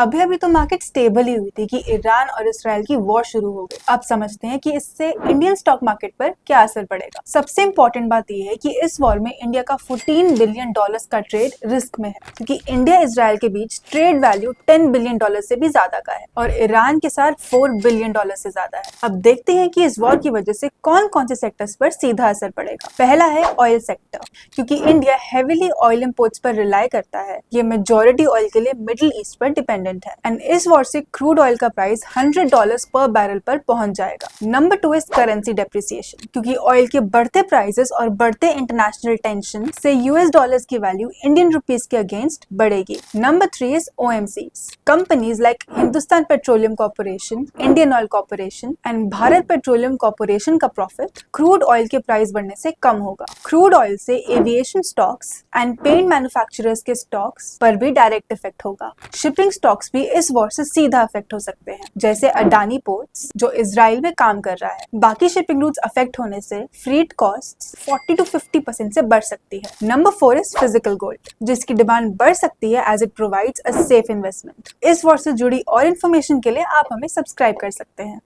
अभी अभी तो मार्केट स्टेबल ही हुई थी कि ईरान और इसराइल की वॉर शुरू हो गई। अब समझते हैं कि इससे इंडियन स्टॉक मार्केट पर क्या असर पड़ेगा। सबसे इम्पोर्टेंट बात यह है कि इस वॉर में इंडिया का $14 बिलियन का ट्रेड रिस्क में है, क्योंकि इंडिया इसराइल के बीच ट्रेड वैल्यू $10 बिलियन से भी ज्यादा का है और ईरान के साथ $4 बिलियन से ज्यादा है। अब देखते हैं कि इस वॉर की वजह से कौन कौन से सेक्टर्स पर सीधा असर पड़ेगा। पहला है ऑयल सेक्टर, क्योंकि इंडिया हेविली ऑयल इंपोर्ट्स पर रिलाई करता है। ये मेजॉरिटी ऑयल के लिए मिडिल ईस्ट पर डिपेंडेंट है एंड इस वॉर से क्रूड ऑयल का प्राइस $100 पर बैरल पर पहुंच जाएगा। नंबर 2 इज करेंसी डेप्रिसिएशन, क्योंकि ऑयल के बढ़ते प्राइसेस और बढ़ते इंटरनेशनल टेंशन से यूएस डॉलर्स की वैल्यू इंडियन रुपीस के अगेंस्ट बढ़ेगी। Number 3 is OMCs, companies like Hindustan petroleum corporation, Indian oil corporation and Bharat petroleum corporation का प्रॉफिट क्रूड ऑयल के प्राइस बढ़ने से कम होगा। क्रूड ऑयल से aviation stocks and paint manufacturers के स्टॉक्स पर भी डायरेक्ट इफेक्ट होगा। शिपिंग स्टॉक्स भी इस वॉर से सीधा इफेक्ट हो सकते हैं, जैसे अडानी पोर्ट्स जो इजराइल में काम कर रहा है। बाकी शिपिंग रूट्स अफेक्ट होने से फ्रीट कॉस्ट 40 to 50% से बढ़ सकती है। नंबर 4 इज फिजिकल गोल्ड, जिसकी डिमांड बढ़ सकती है as it provides a safe investment. इस वॉर से जुड़ी और इन्फॉर्मेशन के लिए आप हमें सब्सक्राइब कर सकते हैं।